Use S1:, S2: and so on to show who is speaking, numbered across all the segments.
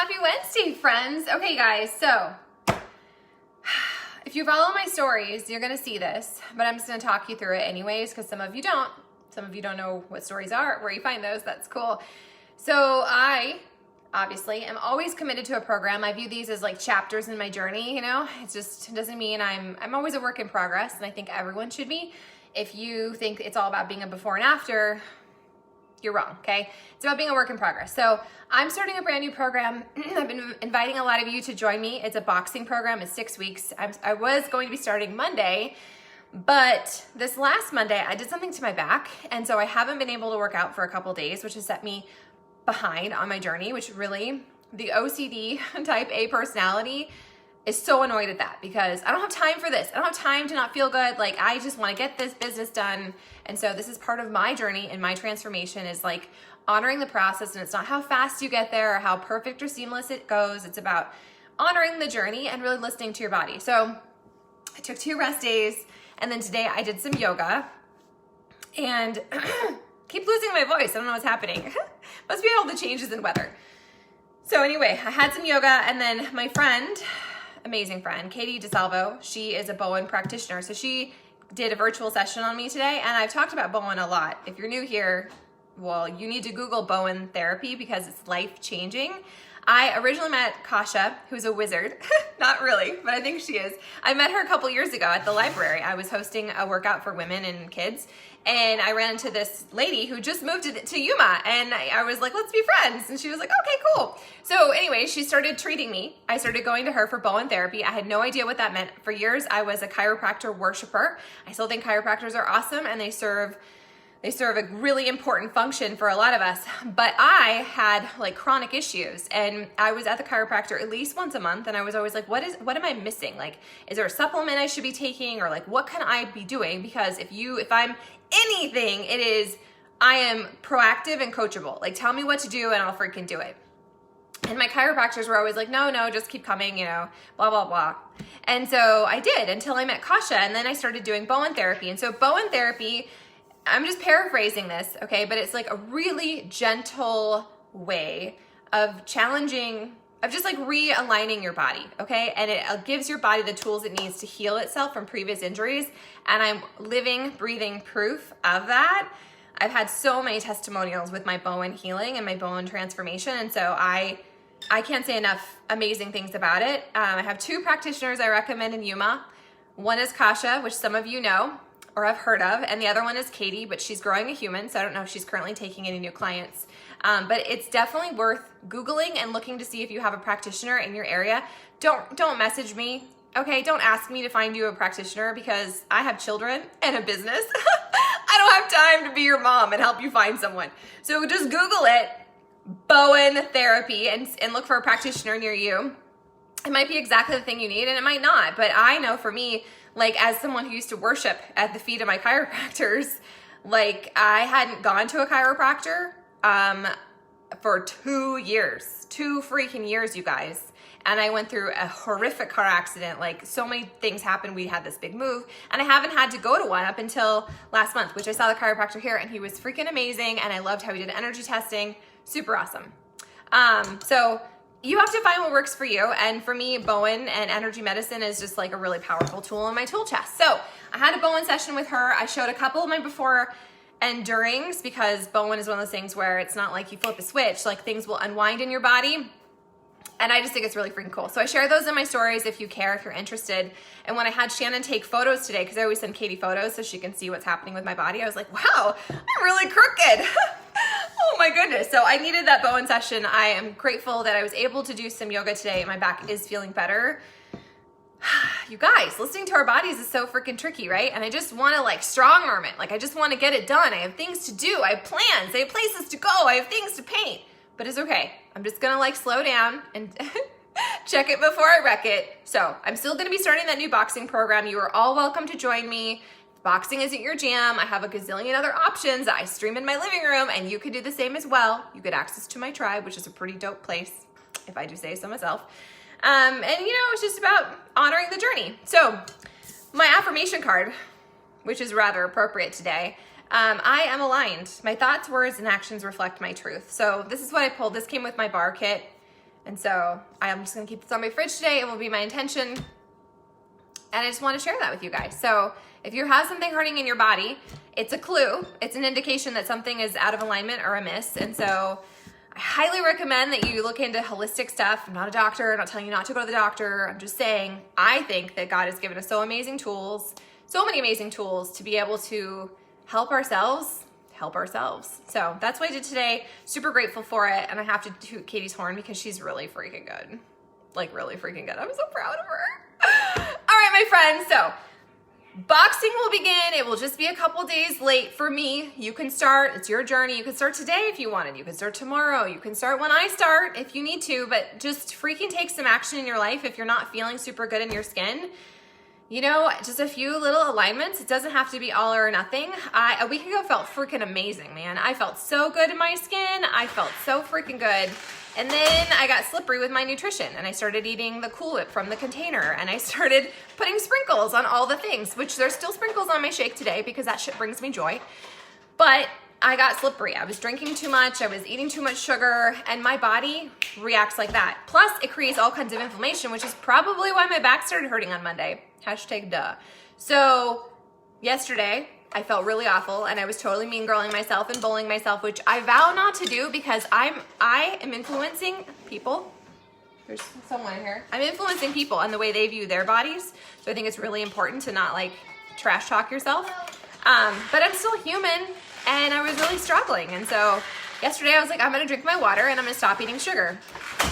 S1: Happy Wednesday, friends. Okay, guys, so if you follow my stories, you're going to see this, but I'm just going to talk you through it anyways because some of you don't. Some of you don't know what stories are, where you find those. That's cool. So I obviously am always committed to a program. I view these as like chapters in my journey, you know? It just doesn't mean I'm always a work in progress, and I think everyone should be. If you think it's all about being a before and after, you're wrong, okay? It's about being a work in progress. So I'm starting a brand new program. I've been inviting a lot of you to join me. It's a boxing program. It's 6 weeks. I was going to be starting Monday, but this last Monday I did something to my back, and so I haven't been able to work out for a couple days, which has set me behind on my journey, which really, the OCD type A personality is so annoyed at that because I don't have time for this. I don't have time to not feel good. Like, I just want to get this business done. And so this is part of my journey and my transformation is like honoring the process. And it's not how fast you get there or how perfect or seamless it goes. It's about honoring the journey and really listening to your body. So I took 2 rest days, and then today I did some yoga, and keep losing my voice. I don't know what's happening. Must be all the changes in weather. So anyway, I had some yoga, and then my friend, amazing friend, Katie DeSalvo, she is a Bowen practitioner. So she did a virtual session on me today, and I've talked about Bowen a lot. If you're new here, well, you need to Google Bowen therapy because it's life-changing. I originally met Kasha, who's a wizard. Not really, but I think she is. I met her a couple years ago at the library. I was hosting a workout for women and kids, and I ran into this lady who just moved to Yuma, and I was like, let's be friends. And she was like, okay, cool. So anyway, she started treating me. I started going to her for Bowen therapy. I had no idea what that meant. For years, I was a chiropractor worshiper. I still think chiropractors are awesome, and they serve a really important function for a lot of us. But I had like chronic issues, and I was at the chiropractor at least once a month, and I was always like, what am I missing? Like, is there a supplement I should be taking, or like, what can I be doing? Because if I'm anything, it is, I am proactive and coachable. Like, tell me what to do and I'll freaking do it. And my chiropractors were always like, no, just keep coming, you know, blah, blah, blah. And so I did until I met Kasha, and then I started doing Bowen therapy. And so Bowen therapy, I'm just paraphrasing this, okay? But it's like a really gentle way of challenging, of just like realigning your body, okay? And it gives your body the tools it needs to heal itself from previous injuries. And I'm living, breathing proof of that. I've had so many testimonials with my Bowen healing and my Bowen transformation. And so I can't say enough amazing things about it. I have 2 practitioners I recommend in Yuma. One is Kasha, which some of you know or have heard of, and the other one is Katie, but she's growing a human, so I don't know if she's currently taking any new clients. But it's definitely worth Googling and looking to see if you have a practitioner in your area. Don't message me, okay? Don't ask me to find you a practitioner because I have children and a business. I don't have time to be your mom and help you find someone. So just Google it, Bowen therapy, and look for a practitioner near you. It might be exactly the thing you need, and it might not, but I know for me, like, as someone who used to worship at the feet of my chiropractors, like, I hadn't gone to a chiropractor for 2 years, 2 freaking years, you guys. And I went through a horrific car accident. Like, so many things happened. We had this big move, and I haven't had to go to one up until last month, which I saw the chiropractor here, and he was freaking amazing, and I loved how he did energy testing. Super awesome. So you have to find what works for you. And for me, Bowen and energy medicine is just like a really powerful tool in my tool chest. So I had a Bowen session with her. I showed a couple of my before and durings because Bowen is one of those things where it's not like you flip a switch, like things will unwind in your body. And I just think it's really freaking cool. So I share those in my stories if you care, if you're interested. And when I had Shannon take photos today, because I always send Katie photos so she can see what's happening with my body, I was like, wow, I'm really crooked. Oh my goodness. So I needed that Bowen session. I am grateful that I was able to do some yoga today. My back is feeling better. You guys, listening to our bodies is so freaking tricky, right? And I just want to like strong arm it. Like, I just want to get it done. I have things to do. I have plans. I have places to go. I have things to paint. But it's okay. I'm just going to like slow down and check it before I wreck it. So I'm still going to be starting that new boxing program. You are all welcome to join me. If boxing isn't your jam, I have a gazillion other options that I stream in my living room, and you could do the same as well. You get access to my tribe, which is a pretty dope place, if I do say so myself. And you know, it's just about honoring the journey. So my affirmation card, which is rather appropriate today, I am aligned. My thoughts, words, and actions reflect my truth. So this is what I pulled. This came with my bar kit. And so I'm just gonna keep this on my fridge today. It will be my intention. And I just want to share that with you guys. So if you have something hurting in your body, it's a clue. It's an indication that something is out of alignment or amiss. And so I highly recommend that you look into holistic stuff. I'm not a doctor. I'm not telling you not to go to the doctor. I'm just saying I think that God has given us so many amazing tools to be able to help ourselves. So that's what I did today. Super grateful for it. And I have to toot Katie's horn because she's really freaking good. Like really freaking good. I'm so proud of her. All right, my friends. So boxing will begin. It will just be a couple days late for me. You can start. It's your journey. You can start today if you wanted. You can start tomorrow. You can start when I start if you need to, but just freaking take some action in your life if you're not feeling super good in your skin. You know, just a few little alignments. It doesn't have to be all or nothing. A week ago felt freaking amazing, man. I felt so good in my skin. I felt so freaking good. And then I got slippery with my nutrition and I started eating the Cool Whip from the container and I started putting sprinkles on all the things, which there's still sprinkles on my shake today because that shit brings me joy. But I got slippery. I was drinking too much. I was eating too much sugar and my body reacts like that. Plus it creates all kinds of inflammation, which is probably why my back started hurting on Monday. Hashtag duh. So yesterday I felt really awful and I was totally mean girling myself and bullying myself, which I vow not to do because I am influencing people. There's someone in here. I'm influencing people on the way they view their bodies. So I think it's really important to not like trash talk yourself. But I'm still human and I was really struggling. And so yesterday I was like, I'm gonna drink my water and I'm gonna stop eating sugar.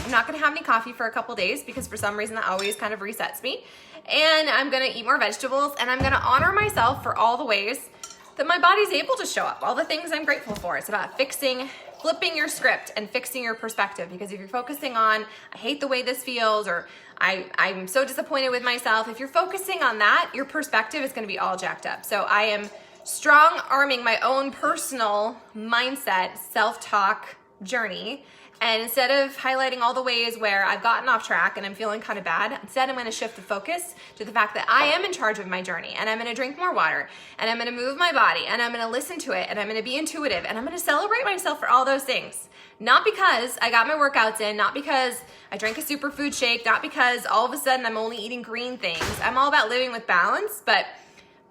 S1: I'm not gonna have any coffee for a couple days because for some reason that always kind of resets me. And I'm gonna eat more vegetables and I'm gonna honor myself for all the ways that my body's able to show up, all the things I'm grateful for. It's about flipping your script and fixing your perspective, because if you're focusing on, I hate the way this feels, or I'm so disappointed with myself, if you're focusing on that, your perspective is gonna be all jacked up. So I am strong arming my own personal mindset, self-talk journey. And instead of highlighting all the ways where I've gotten off track and I'm feeling kind of bad, instead I'm going to shift the focus to the fact that I am in charge of my journey and I'm going to drink more water and I'm going to move my body and I'm going to listen to it and I'm going to be intuitive and I'm going to celebrate myself for all those things. Not because I got my workouts in, not because I drank a superfood shake, not because all of a sudden I'm only eating green things. I'm all about living with balance, but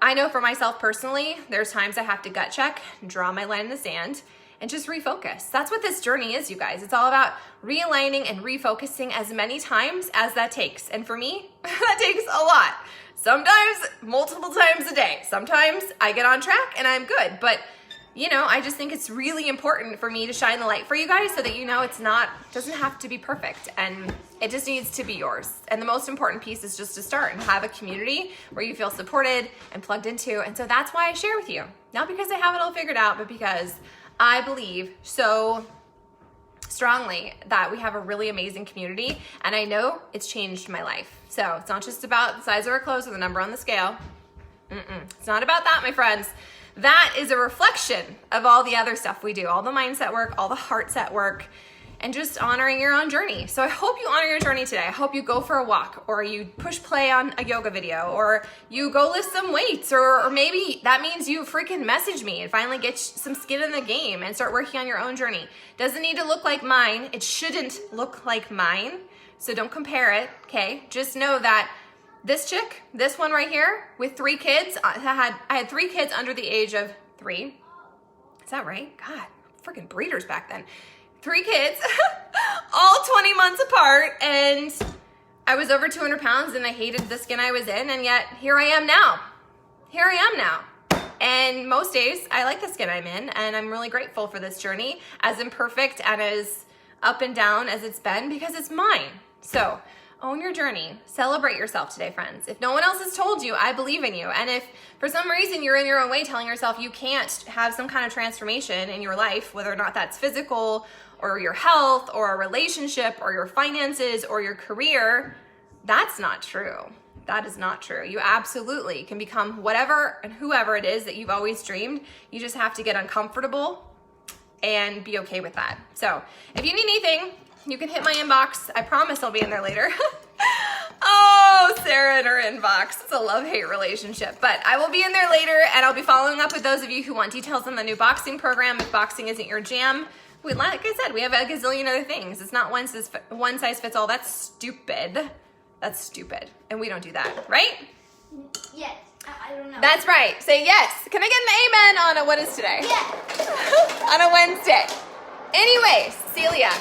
S1: I know for myself personally, there's times I have to gut check, draw my line in the sand, and just refocus. That's what this journey is, you guys. It's all about realigning and refocusing as many times as that takes. And for me, that takes a lot. Sometimes multiple times a day. Sometimes I get on track and I'm good. But you know, I just think it's really important for me to shine the light for you guys so that you know doesn't have to be perfect and it just needs to be yours. And the most important piece is just to start and have a community where you feel supported and plugged into. And so that's why I share with you. Not because I have it all figured out, but because I believe so strongly that we have a really amazing community and I know it's changed my life. So it's not just about the size of our clothes or the number on the scale. It's not about that, my friends. That is a reflection of all the other stuff we do, all the mindset work, all the heart set work, and just honoring your own journey. So I hope you honor your journey today. I hope you go for a walk, or you push play on a yoga video, or you go lift some weights, or maybe that means you freaking message me and finally get some skin in the game and start working on your own journey. Doesn't need to look like mine. It shouldn't look like mine. So don't compare it, okay? Just know that this chick, this one right here with 3 kids, I had 3 kids under the age of 3. Is that right? God, freaking breeders back then. 3 kids, all 20 months apart, and I was over 200 pounds and I hated the skin I was in, and yet here I am now. And most days I like the skin I'm in, and I'm really grateful for this journey, as imperfect and as up and down as it's been, because it's mine. So own your journey. Celebrate yourself today, friends. If no one else has told you, I believe in you. And if for some reason you're in your own way telling yourself you can't have some kind of transformation in your life, whether or not that's physical or your health or a relationship or your finances or your career, that's not true. That is not true. You absolutely can become whatever and whoever it is that you've always dreamed. You just have to get uncomfortable and be okay with that. So if you need anything, you can hit my inbox. I promise I'll be in there later. Oh, Sarah in her inbox. It's a love-hate relationship. But I will be in there later, and I'll be following up with those of you who want details on the new boxing program. If boxing isn't your jam, like I said, we have a gazillion other things. It's not one size fits all. That's stupid. That's stupid. And we don't do that, right?
S2: Yes. I don't know.
S1: That's right. Say yes. Can I get an amen on what is today?
S2: Yes.
S1: On a Wednesday. Anyways, Celia,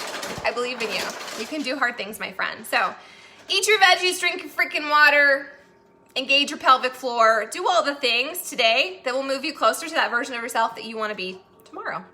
S1: I believe in you. You can do hard things, my friend. So eat your veggies, drink your freaking water, engage your pelvic floor, do all the things today that will move you closer to that version of yourself that you want to be tomorrow.